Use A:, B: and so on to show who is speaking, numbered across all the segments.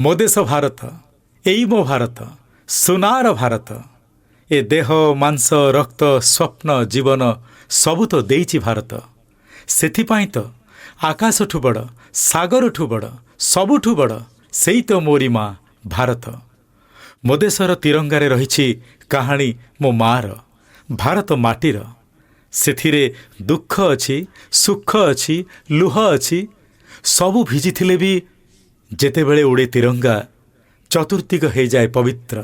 A: ମୋ ଦେଶ ଭାରତ, ଏଇ ମୋ ଭାରତ, ସୁନାର ଭାରତ। ଏ ଦେହ ମାଂସ ରକ୍ତ ସ୍ୱପ୍ନ ଜୀବନ ସବୁ ତ ଦେଇଛି ଭାରତ। ସେଥିପାଇଁ ତ ଆକାଶଠୁ ବଡ଼ ସାଗରଠୁ ବଡ଼ ସବୁଠୁ ବଡ଼ ସେଇ ତ ମୋରି ମା ଭାରତ। ମୋ ଦେଶର ତିରଙ୍ଗାରେ ରହିଛି କାହାଣୀ ମୋ ମାର, ଭାରତ ମାଟିର। ସେଥିରେ ଦୁଃଖ ଅଛି, ସୁଖ ଅଛି, ଲୁହ ଅଛି। ସବୁ ଭିଜିଥିଲେ ବି ଯେତେବେଳେ ଉଡ଼େ ତିରଙ୍ଗା, ଚତୁର୍ଦିଗ ହେଇଯାଏ ପବିତ୍ର,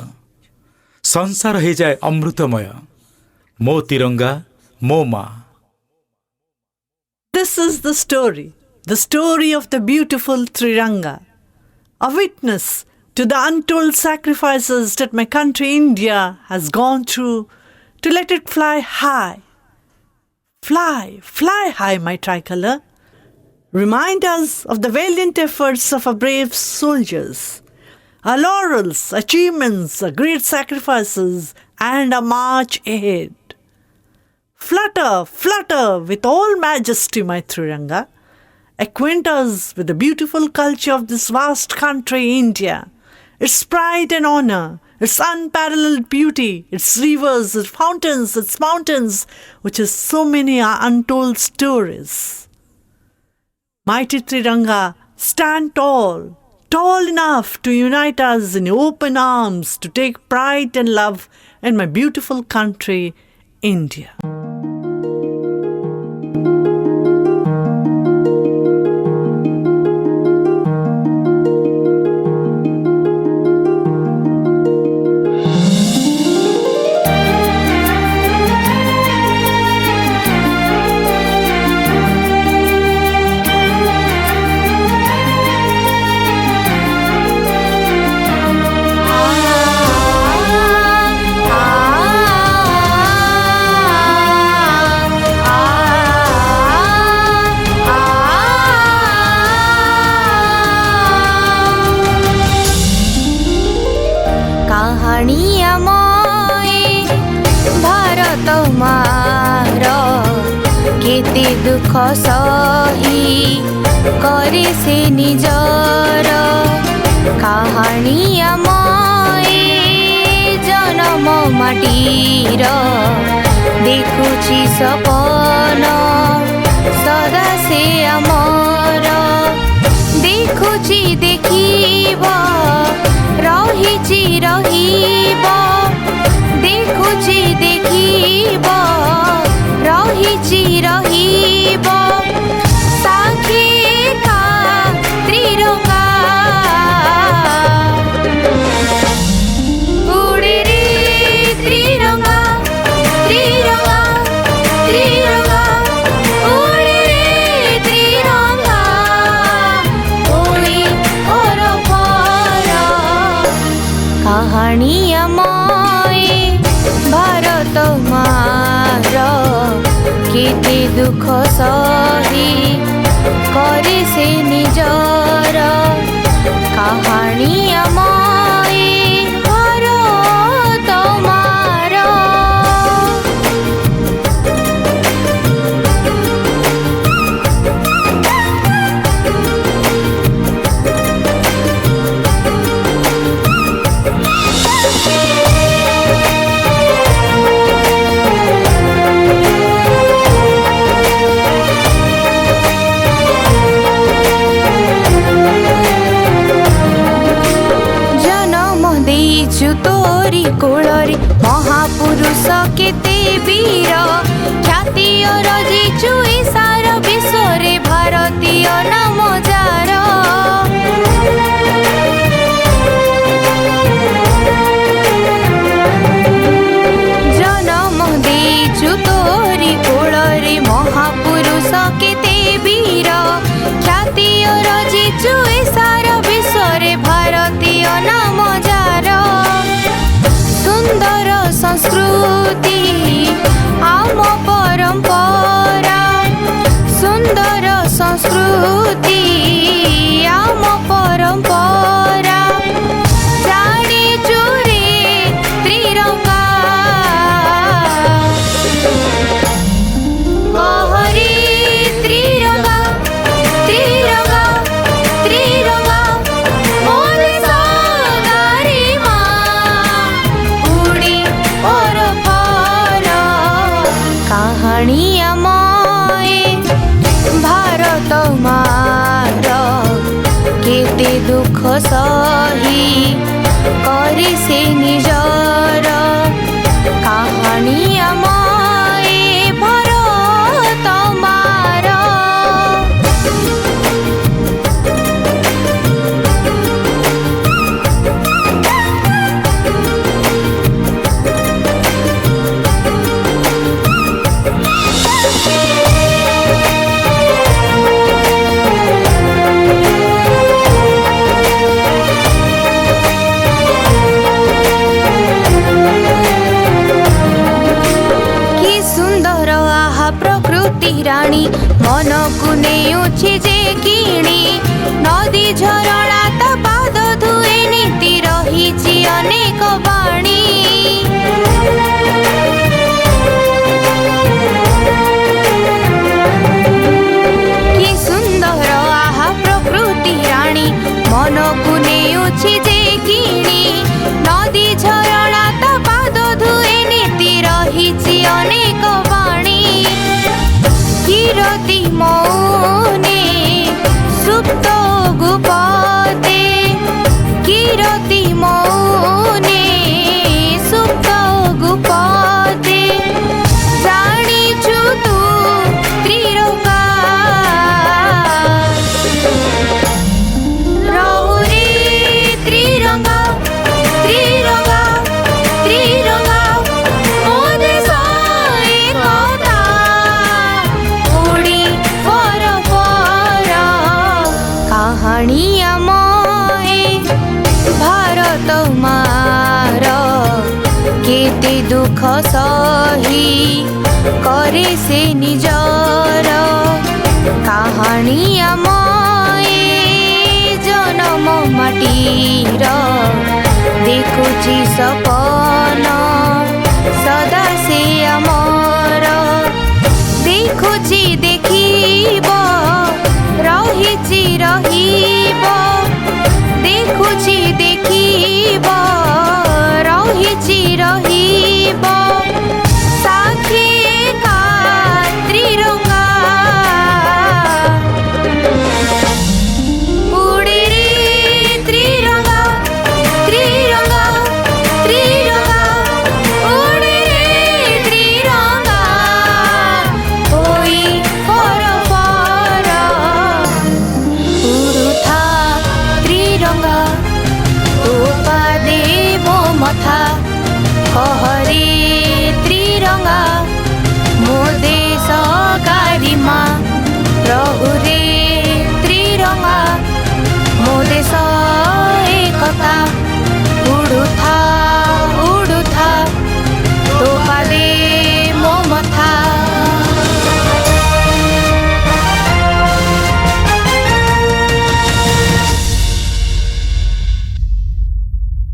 A: ସଂସାର ହେଇଯାଏ ଅମୃତମୟ। ମୋ ତିରଙ୍ଗା ମୋ ମା।
B: This is the story of the beautiful Triranga, a witness to the untold sacrifices that my country India has gone through to let it fly high. Fly high, my tricolor. Remind us of the valiant efforts of our brave soldiers, our laurels, achievements, our great sacrifices, and our march ahead. Flutter with all majesty, my Triranga. Acquaint us with the beautiful culture of this vast country, India, its pride and honor, its unparalleled beauty, its rivers, its fountains, its mountains, which is so many untold stories. Mighty Triranga, stand tall enough to unite us in open arms to take pride and love in my beautiful country, India.
C: Bharat मार केते दुख सही करे से निजर कहानी आमए जन्म माटीर देखुची सपन सदा से आमर देखुची देखिब रहिची रहिब देखुची देखिब रहिची रहिब साक्षी का त्रिरंगा उड़े रे त्रिरंगा त्रिरंगा त्रिरंगा उड़े रे त्रिरंगा ओई और पर कहानी भारत मार केते दुख सही करे से निजर कहानी आमए भारत मार। तोरी कोलरे महापुरुष केते वीर ख्याति रजिचु ए सारा विश्वरे भारतीय नाम जार जन्म देचु तोरी कोलरे महापुरुष केते वीर ख्याति रजिचु ए सारा विश्वरे भारतीय नाम जार सुंदर संस्कृति आम परंपरा सुंदर संस्कृति आम परंपरा सही करे से निजर कहानी आमाए भरत मार। राणी मन को नेउछि जे किणी नदी झरणा ता पाद धुए नीति रहिछि अनेक बाणी। कि सुंदर आहा प्रकृति राणी मन को नेउछि जे किणी नदी झरणा ता पाद धुए नीति रहिछि अनेक बाणी। किरति मौने सुप्त गुपते किरति मौने सुप्त गुपते जानिछु तू त्रिरंगा रौरे त्रिरंगा त्रिरंगा त्रिरंगा ओ देश एकता कहानी आमाए भारत मार केते दुख सही करे से निजर कहानी आमाए जन्म माटीर देखुची सपन सदा से आमर देखुची देखिब रहिछि रहिब देखुछि देखि